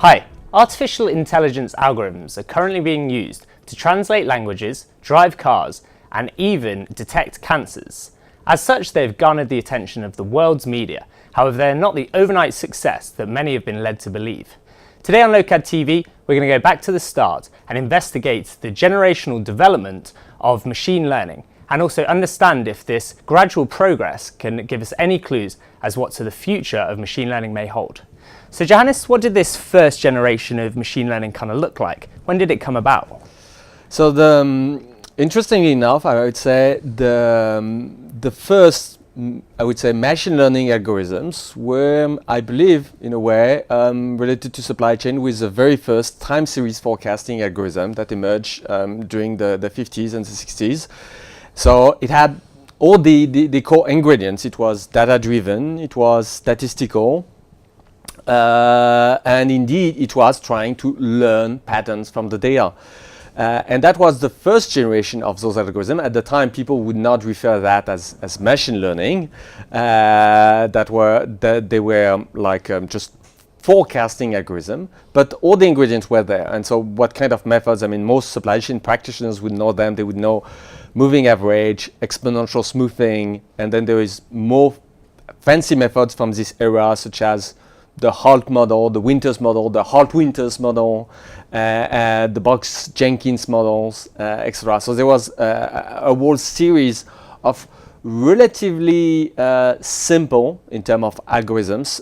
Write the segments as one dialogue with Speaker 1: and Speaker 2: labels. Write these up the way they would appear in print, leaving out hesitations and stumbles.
Speaker 1: Hi, artificial intelligence algorithms are currently being used to translate languages, drive cars, and even detect cancers. As such, they've garnered the attention of the world's media. However, they're not the overnight success that many have been led to believe. Today on LokadTV, we're going to go back to the start and investigate the generational development of machine learning, and also understand if this gradual progress can give us any clues as what to the future of machine learning may hold. So Johannes, what did this first generation of machine learning kind of look like? When did it come about?
Speaker 2: So interestingly enough, I would say the first machine learning algorithms were, I believe, in a way, related to supply chain with the very first time series forecasting algorithm that emerged during the 50s and the 60s. So it had all the core ingredients. It was data-driven, it was statistical, and indeed it was trying to learn patterns from the data. And that was the first generation of those algorithms. At the time, people would not refer that as machine learning. They were like just forecasting algorithm, but all the ingredients were there. And so what kind of methods? I mean, most supply chain practitioners would know them. They would know moving average, exponential smoothing, and then there is more fancy methods from this era, such as the Holt model, the Winters model, the Holt-Winters model, the Box-Jenkins models, etc. So there was a whole series of relatively simple, in terms of algorithms,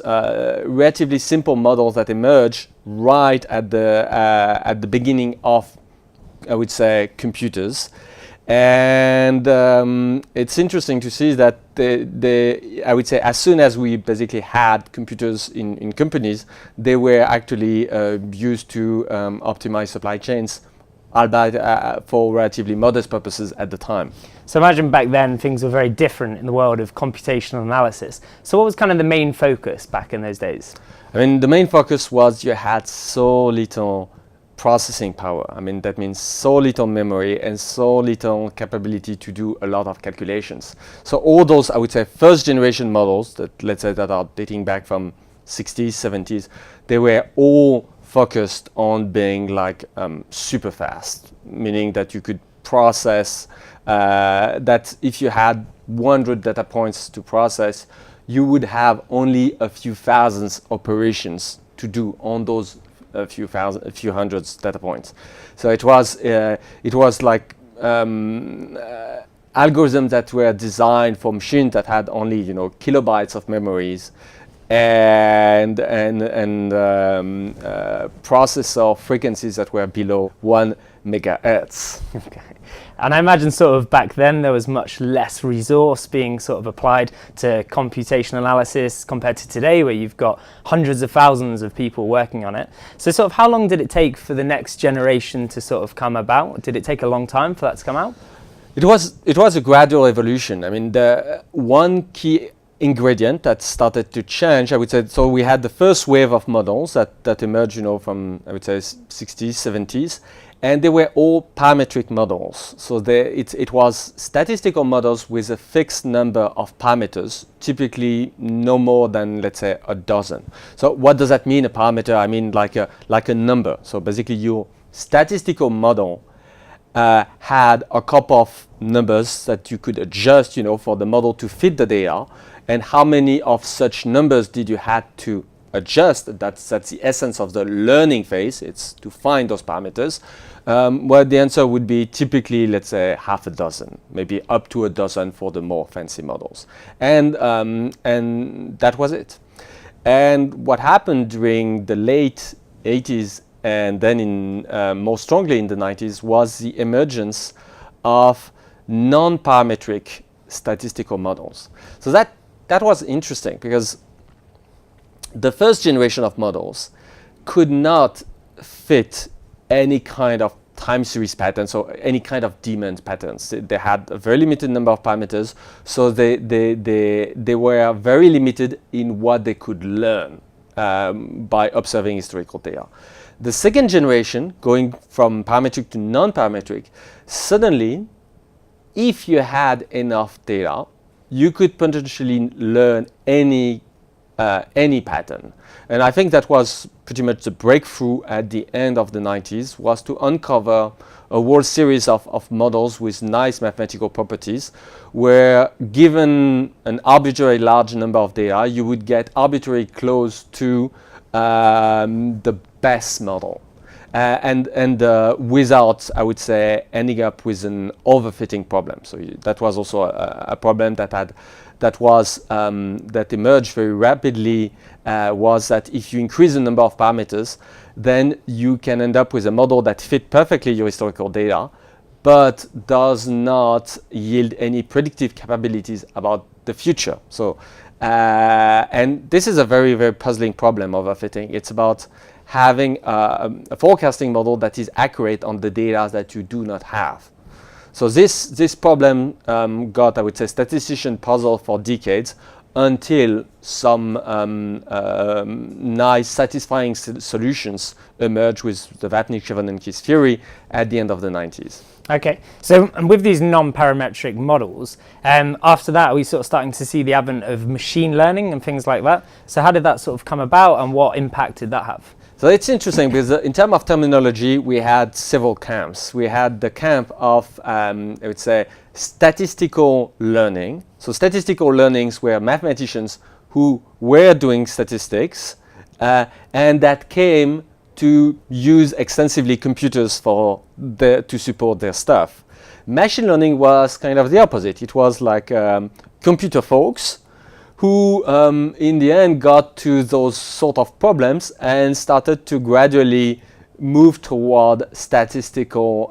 Speaker 2: relatively simple models that emerged right at the beginning of, I would say, computers. And it's interesting to see that I would say, as soon as we basically had computers in companies, they were actually used to optimize supply chains, albeit for relatively modest purposes at the time.
Speaker 1: So imagine back then things were very different in the world of computational analysis. So what was kind of the main focus back in those days?
Speaker 2: I mean, the main focus was you had so little processing power. I mean, that means so little memory and so little capability to do a lot of calculations. So all those, I would say, first generation models that, let's say, that are dating back from 60s, 70s, they were all focused on being like super fast, meaning that you could process, that if you had 100 data points to process, you would have only a few thousands operations to do on those a few hundreds data points. So it was like algorithms that were designed for machines that had only kilobytes of memories and processor frequencies that were below 1 megahertz.
Speaker 1: Okay. And I imagine sort of back then there was much less resource being sort of applied to computational analysis compared to today, where you've got hundreds of thousands of people working on it. So sort of how long did it take for the next generation to sort of come about? Did it take a long time for that to come out?
Speaker 2: It was a gradual evolution. I mean, the one key ingredient that started to change, I would say, so we had the first wave of models that emerged, from, I would say, 60s, 70s, and they were all parametric models. So it was statistical models with a fixed number of parameters, typically no more than, let's say, a dozen. So what does that mean, a parameter? I mean like a number. So basically your statistical model had a couple of numbers that you could adjust, for the model to fit the data. And how many of such numbers did you have to adjust? That's the essence of the learning phase. It's to find those parameters. Well, the answer would be typically, let's say, half a dozen, maybe up to a dozen for the more fancy models. And that was it. And what happened during the late 80s and then more strongly in the 90s was the emergence of non-parametric statistical models. So that was interesting, because the first generation of models could not fit any kind of time series patterns or any kind of demand patterns. They had a very limited number of parameters, so they were very limited in what they could learn by observing historical data. The second generation, going from parametric to non-parametric, suddenly, if you had enough data, you could potentially learn any any pattern. And I think that was pretty much the breakthrough at the end of the 90s, was to uncover a whole series of models with nice mathematical properties, where given an arbitrary large number of data, you would get arbitrarily close to the best model. And without, I would say, ending up with an overfitting problem. So that was also a problem that emerged very rapidly, was that if you increase the number of parameters, then you can end up with a model that fit perfectly your historical data, but does not yield any predictive capabilities about the future. So, and this is a very, very puzzling problem, overfitting. It's about having a forecasting model that is accurate on the data that you do not have. So this problem got, I would say, statistician puzzle for decades, until some nice, satisfying solutions emerged with the Vapnik-Chevanen-Keys theory at the end of the 90s.
Speaker 1: Okay, so with these non-parametric models, after that, are we sort of starting to see the advent of machine learning and things like that? So how did that sort of come about, and what impact did that have?
Speaker 2: So it's interesting because in terms of terminology, we had several camps. We had the camp of, I would say, statistical learning. So statistical learnings were mathematicians who were doing statistics, and that came to use extensively computers to support their stuff. Machine learning was kind of the opposite. It was like computer folks who in the end got to those sort of problems and started to gradually move toward statistical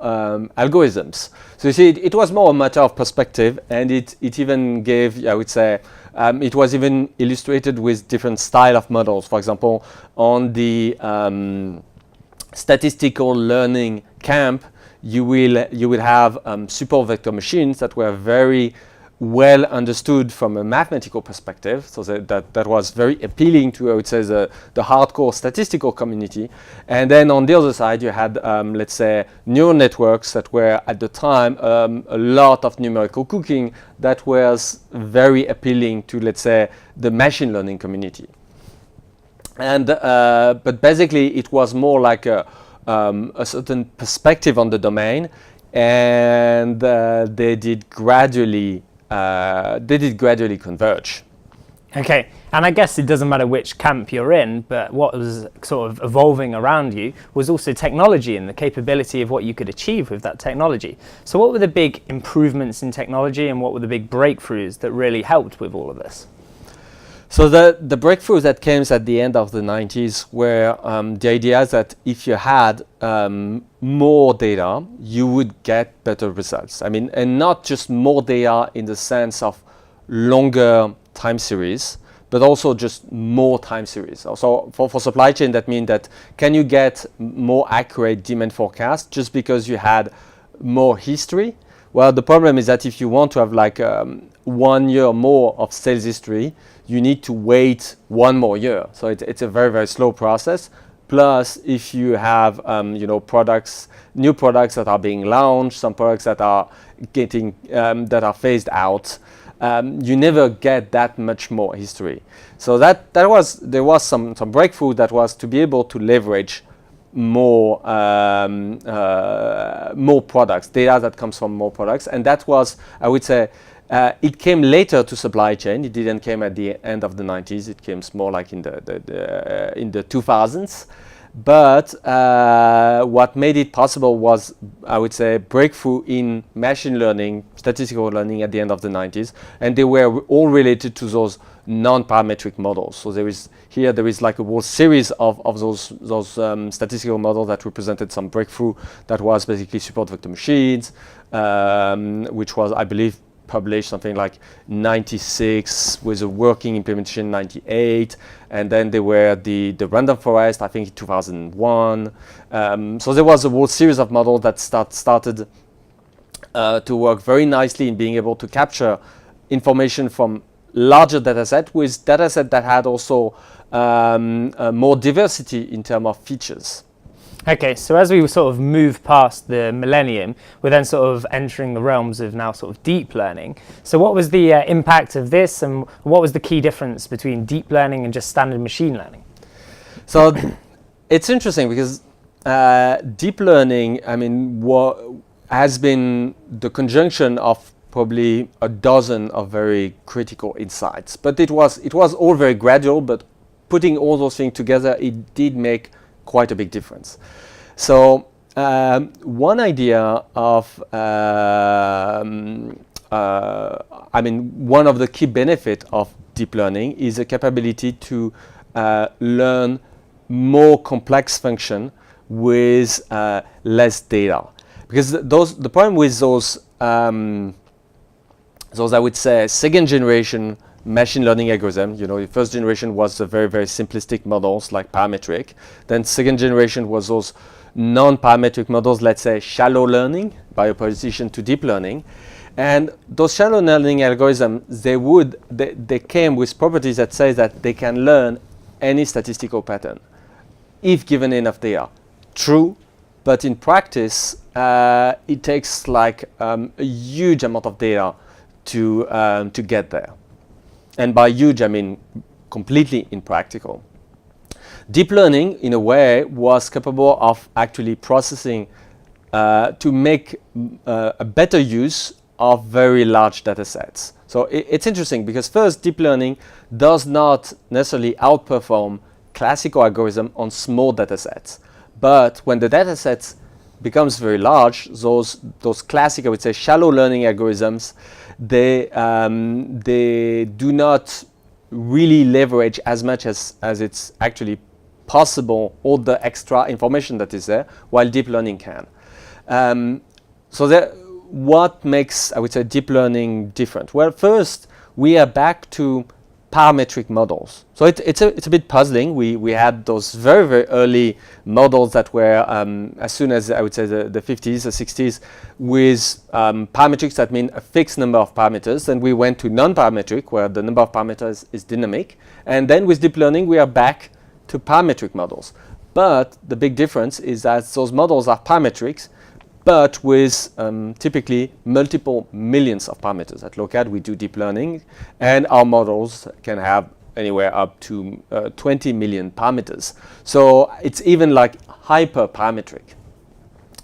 Speaker 2: algorithms. So you see, it was more a matter of perspective, and it even gave, I would say, it was even illustrated with different style of models. For example, on the statistical learning camp, you will have support vector machines that were very well understood from a mathematical perspective, so that was very appealing to, I would say, the hardcore statistical community. And then on the other side, you had, let's say, neural networks that were at the time a lot of numerical cooking that was very appealing to, let's say, the machine learning community. And but basically, it was more like a certain perspective on the domain, and they did gradually converge.
Speaker 1: Okay, and I guess it doesn't matter which camp you're in, but what was sort of evolving around you was also technology and the capability of what you could achieve with that technology. So what were the big improvements in technology, and what were the big breakthroughs that really helped with all of this?
Speaker 2: So the breakthroughs that came at the end of the 90s were the idea that if you had more data, you would get better results. I mean, and not just more data in the sense of longer time series, but also just more time series. So for supply chain, that means that can you get more accurate demand forecast just because you had more history? Well, the problem is that if you want to have like 1 year more of sales history, you need to wait 1 more year. So it's a very, very slow process. Plus, if you have new products that are being launched, some products that are getting that are phased out, you never get that much more history. So there was some breakthrough that was to be able to leverage more products, data that comes from more products, and that was, I would say, it came later to supply chain. It didn't come at the end of the 90s. It came more like in the 2000s. But what made it possible was, I would say, breakthrough in machine learning, statistical learning at the end of the 90s, and they were all related to those non-parametric models. So there is like a whole series of those statistical models that represented some breakthrough. That was basically support vector machines, which was, I believe, published something like 96 with a working implementation 98, and then there were the random forest, I think in 2001. So there was a whole series of models that started to work very nicely in being able to capture information from larger dataset, with dataset that had also more diversity in terms of features.
Speaker 1: Okay, so as we sort of move past the millennium, we're then sort of entering the realms of now sort of deep learning. So what was the impact of this, and what was the key difference between deep learning and just standard machine learning?
Speaker 2: So it's interesting because deep learning, I mean, has been the conjunction of probably a dozen of very critical insights. But it was all very gradual, but putting all those things together, it did make quite a big difference. So one idea of, I mean, one of the key benefits of deep learning is the capability to learn more complex function with less data. Because the problem with those I would say second generation machine learning algorithm, the first generation was the very, very simplistic models like parametric. Then second generation was those non-parametric models, let's say shallow learning, by opposition to deep learning. And those shallow learning algorithms, they came with properties that say that they can learn any statistical pattern if given enough data. True, but in practice, it takes like a huge amount of data to get there. And by huge, I mean completely impractical. Deep learning, in a way, was capable of actually processing to make a better use of very large data sets. So it's interesting because first, deep learning does not necessarily outperform classical algorithm on small data sets. But when the data sets becomes very large, those classic, I would say, shallow learning algorithms, they do not really leverage as much as it's actually possible all the extra information that is there, while deep learning can. What makes, I would say, deep learning different? Well, first, we are back to parametric models. So it's a bit puzzling. We had those very, very early models that were as soon as, I would say, the 50s, the 60s, with parametrics that mean a fixed number of parameters. Then we went to non-parametric, where the number of parameters is dynamic. And then with deep learning, we are back to parametric models. But the big difference is that those models are parametrics, but with typically multiple millions of parameters. At Lokad, we do deep learning, and our models can have anywhere up to 20 million parameters. So it's even like hyper-parametric.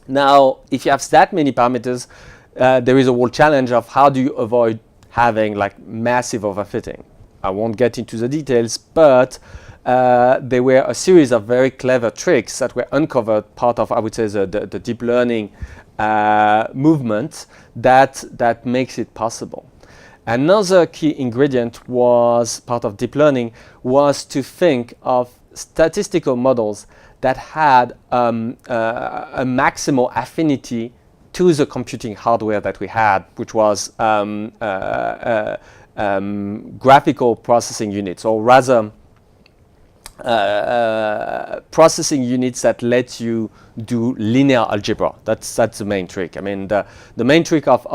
Speaker 2: Now, if you have that many parameters, there is a whole challenge of how do you avoid having like massive overfitting. I won't get into the details, but there were a series of very clever tricks that were uncovered, part of, I would say, the deep learning movement that makes it possible. Another key ingredient was part of deep learning was to think of statistical models that had a maximal affinity to the computing hardware that we had, which was graphical processing units, or rather processing units that let you do linear algebra. That's the main trick. I mean, the main trick of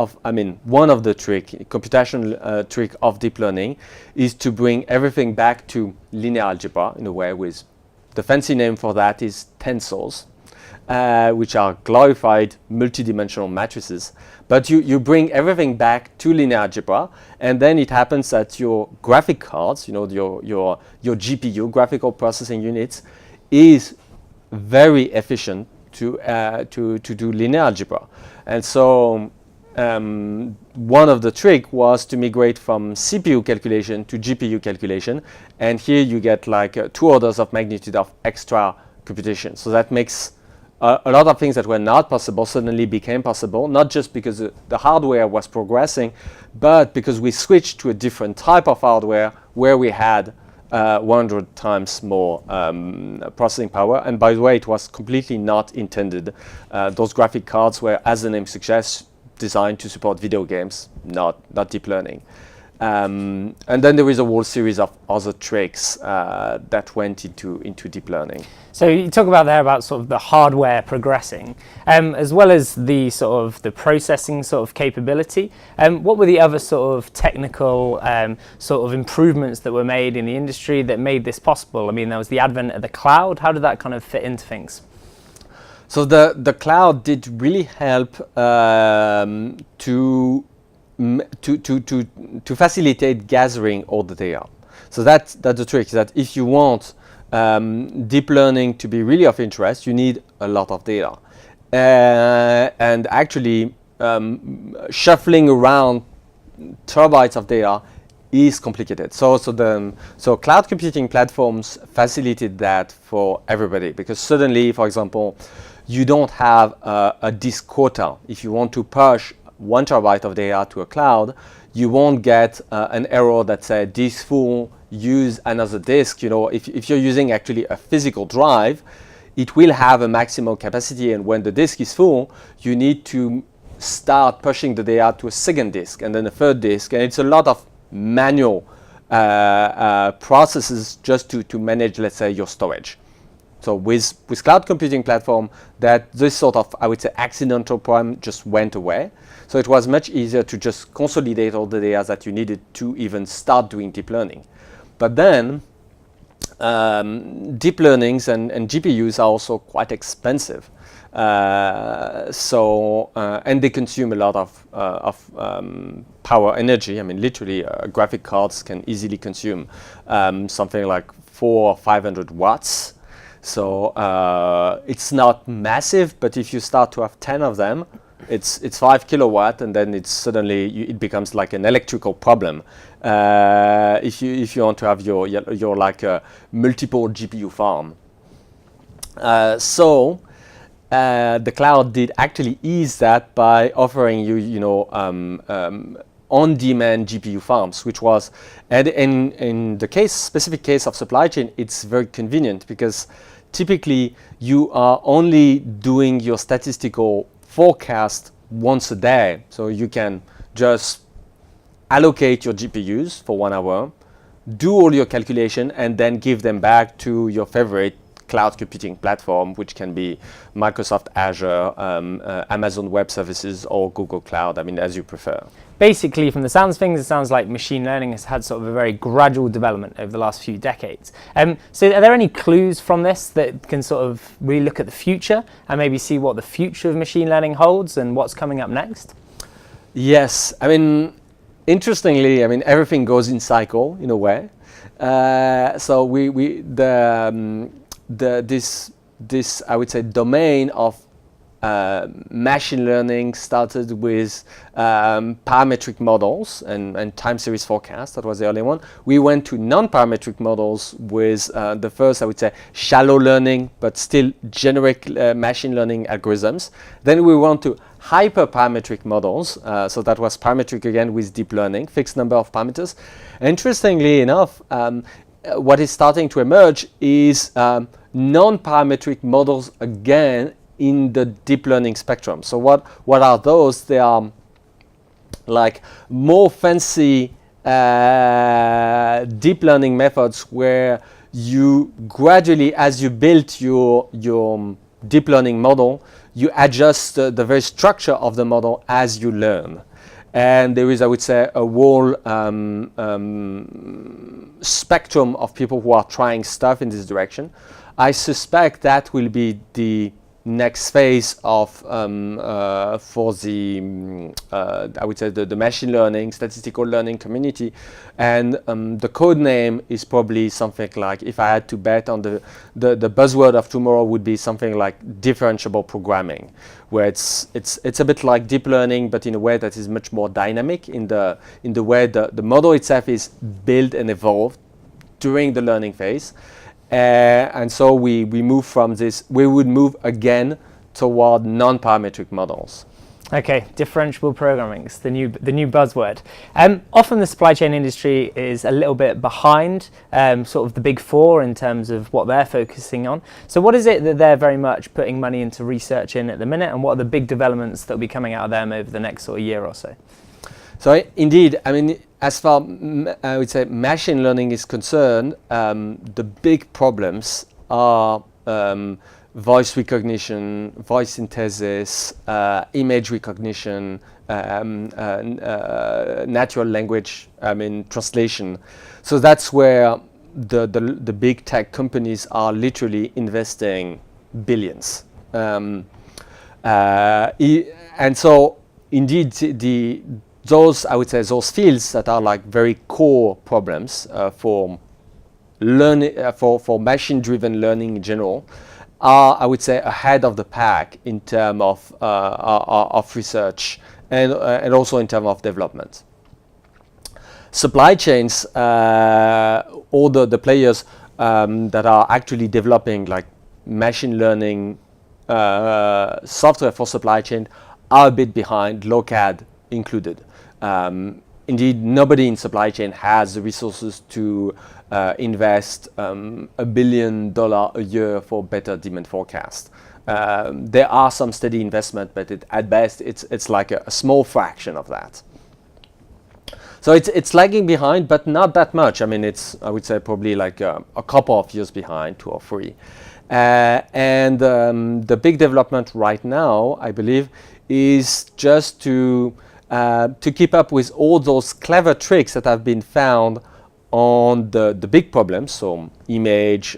Speaker 2: one of the computational trick of deep learning is to bring everything back to linear algebra in a way. With the fancy name for that is tensors, which are glorified multidimensional matrices. But you bring everything back to linear algebra, and then it happens that your graphic cards, your GPU, graphical processing units, is very efficient to do linear algebra. And so one of the trick was to migrate from CPU calculation to GPU calculation, and here you get like 2 orders of magnitude of extra computation. So that makes a lot of things that were not possible suddenly became possible, not just because the hardware was progressing, but because we switched to a different type of hardware where we had 100 times more processing power. And by the way, it was completely not intended. Those graphic cards were, as the name suggests, designed to support video games, not deep learning. And then there is a whole series of other tricks that went into deep learning.
Speaker 1: So you talk about there about sort of the hardware progressing, as well as the sort of the processing sort of capability. What were the other sort of technical sort of improvements that were made in the industry that made this possible? I mean, there was the advent of the cloud. How did that kind of fit into things?
Speaker 2: So the cloud did really help to facilitate gathering all the data. So that's the trick, is that if you want deep learning to be really of interest, you need a lot of data. And actually shuffling around terabytes of data is complicated. So cloud computing platforms facilitate that for everybody, because suddenly, for example, you don't have a disk quota. If you want to push 1 terabyte of data to a cloud, you won't get an error that says disk full, use another disk. You know, if you're using actually a physical drive, it will have a maximum capacity, and when the disk is full, you need to start pushing the data to a second disk and then a third disk, and it's a lot of manual processes just to manage, let's say, your storage. So with cloud computing platform, that this sort of, I would say, accidental problem just went away. So it was much easier to just consolidate all the data that you needed to even start doing deep learning. But then deep learnings and GPUs are also quite expensive. And they consume a lot of power energy. I mean, literally, graphic cards can easily consume something like 400 or 500 watts. So it's not massive, but if you start to have 10 of them, it's 5 kilowatt, and then it's suddenly it becomes like an electrical problem. If you want to have your like a multiple GPU farm. The cloud did actually ease that by offering you on-demand GPU farms, which was, and in the specific case of supply chain, it's very convenient, because typically you are only doing your statistical forecast once a day. So you can just allocate your GPUs for 1 hour, do all your calculation, and then give them back to your favorite cloud computing platform, which can be Microsoft Azure, Amazon Web Services, or Google Cloud, I mean, as you prefer.
Speaker 1: Basically, from the sounds of things, it sounds like machine learning has had sort of a very gradual development over the last few decades. So are there any clues from this that can sort of really look at the future and maybe see what the future of machine learning holds and what's coming up next?
Speaker 2: Yes, I mean, interestingly, I mean, everything goes in cycle in a way. So this I would say domain of machine learning started with parametric models and time series forecast. That was the early one. We went to non-parametric models with the first, I would say, shallow learning, but still generic machine learning algorithms. Then we went to hyper-parametric models. So that was parametric again with deep learning, fixed number of parameters. Interestingly enough, what is starting to emerge is non-parametric models again in the deep learning spectrum. So what are those? They are like more fancy deep learning methods where you gradually, as you build your deep learning model, you adjust the very structure of the model as you learn. And there is, I would say, a whole spectrum of people who are trying stuff in this direction. I suspect that will be the next phase of for the I would say the machine learning, statistical learning community, and the code name is probably something like, if I had to bet on the buzzword of tomorrow, would be something like differentiable programming, where it's a bit like deep learning, but in a way that is much more dynamic in the way the model itself is built and evolved during the learning phase. And so we move from this, we would move again toward non-parametric models.
Speaker 1: Okay, differentiable programming is the new buzzword. Often the supply chain industry is a little bit behind sort of the big four in terms of what they're focusing on. So what is it that they're very much putting money into research in at the minute, and what are the big developments that will be coming out of them over the next sort of year or so?
Speaker 2: So indeed, I mean, as far I would say machine learning is concerned, the big problems are voice recognition, voice synthesis, image recognition, natural language, I mean, translation. So that's where the big tech companies are literally investing billions. And so indeed those, I would say, those fields that are like very core problems for learning, for machine-driven learning in general, are, I would say, ahead of the pack in terms of research and also in terms of development. Supply chains, all the players that are actually developing like machine learning software for supply chain are a bit behind, Lokad included. Indeed, nobody in supply chain has the resources to invest $1 billion a year for better demand forecast. There are some steady investment, but at best it's like a small fraction of that. So it's lagging behind, but not that much. I mean, I would say probably like a couple of years behind, 2 or 3. And the big development right now, I believe, is just to keep up with all those clever tricks that have been found on the big problems, so image,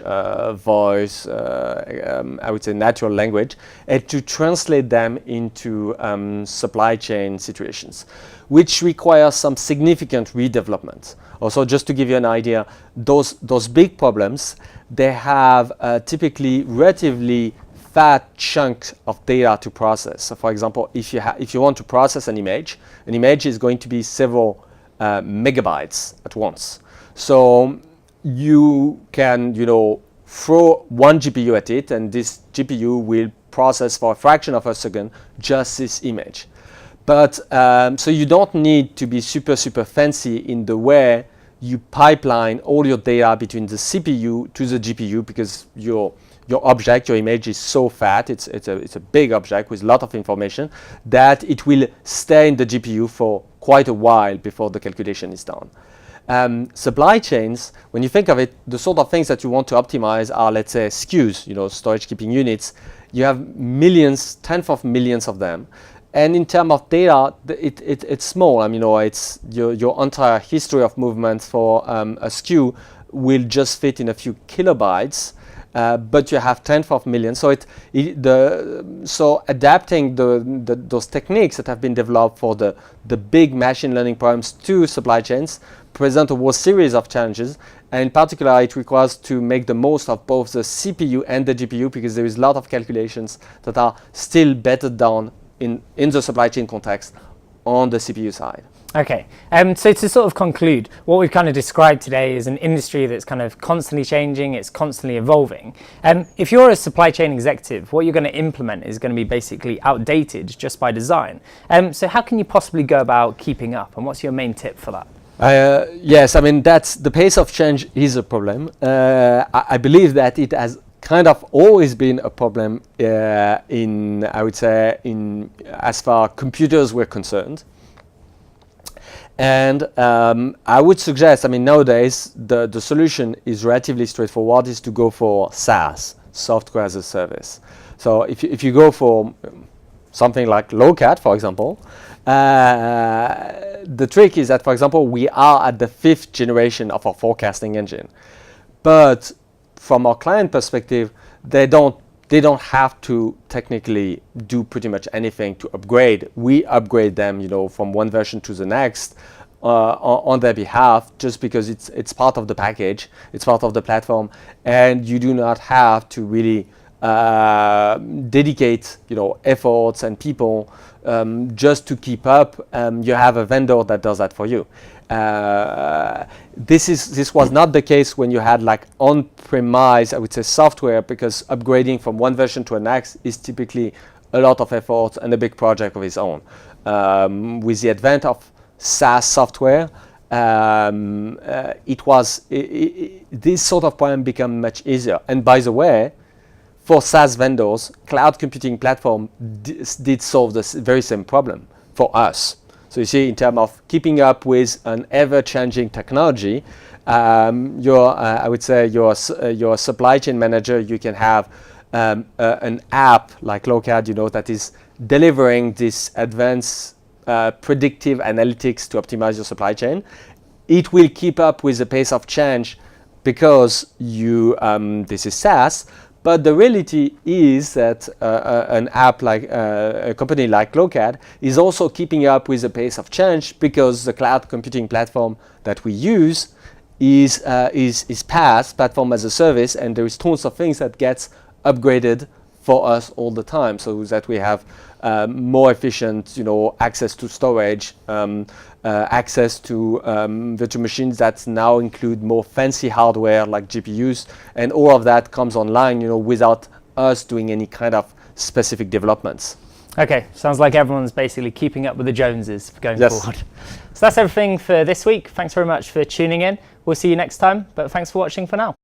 Speaker 2: voice, I would say natural language, and to translate them into supply chain situations, which require some significant redevelopment. Also, just to give you an idea, those big problems, they have typically relatively fat chunks of data to process. So for example, if you want to process an image is going to be several megabytes at once. So you can, throw one GPU at it, and this GPU will process for a fraction of a second just this image. But so you don't need to be super fancy in the way you pipeline all your data between the CPU to the GPU, because your object, your image is so fat, it's a big object with a lot of information, that it will stay in the GPU for quite a while before the calculation is done. Supply chains, when you think of it, the sort of things that you want to optimize are, let's say, SKUs, storage keeping units. You have millions, tens of millions of them. And in terms of data, it's small. I mean, it's your entire history of movement for a SKU will just fit in a few kilobytes, but you have tens of millions. So so adapting those techniques that have been developed for the big machine learning problems to supply chains present a whole series of challenges. And in particular, it requires to make the most of both the CPU and the GPU, because there is a lot of calculations that are still better done in the supply chain context on the CPU side.
Speaker 1: Okay, so to sort of conclude, what we've kind of described today is an industry that's kind of constantly changing, it's constantly evolving. If you're a supply chain executive, what you're going to implement is going to be basically outdated just by design. So how can you possibly go about keeping up, and what's your main tip for that?
Speaker 2: Yes, I mean, the pace of change is a problem. I believe that it has kind of always been a problem I would say, as far computers were concerned. And I would suggest, I mean, nowadays the solution is relatively straightforward, is to go for SaaS, software as a service. So if you go for something like Lokad, for example, the trick is that, for example, we are at the 5th generation of our forecasting engine, but from our client perspective, they don't have to technically do pretty much anything to upgrade. We upgrade them, from one version to the next on their behalf, just because it's part of the package, it's part of the platform, and you do not have to really dedicate, efforts and people just to keep up. You have a vendor that does that for you. This was not the case when you had like on-premise, I would say, software, because upgrading from one version to the next is typically a lot of effort and a big project of its own. With the advent of SaaS software, this sort of problem became much easier. And by the way, for SaaS vendors, cloud computing platform did solve this very same problem for us. So you see, in terms of keeping up with an ever-changing technology, I would say your supply chain manager, you can have an app like Lokad, that is delivering this advanced predictive analytics to optimize your supply chain. It will keep up with the pace of change because this is SaaS, But the reality is that an app like a company like Lokad is also keeping up with the pace of change, because the cloud computing platform that we use is PaaS, platform as a service, and there is tons of things that gets upgraded for us all the time, so that we have more efficient, access to storage, access to virtual machines that now include more fancy hardware like GPUs, and all of that comes online, without us doing any kind of specific developments.
Speaker 1: Okay, sounds like everyone's basically keeping up with the Joneses going
Speaker 2: Yes.
Speaker 1: forward. So that's everything for this week. Thanks very much for tuning in. We'll see you next time, but thanks for watching for now.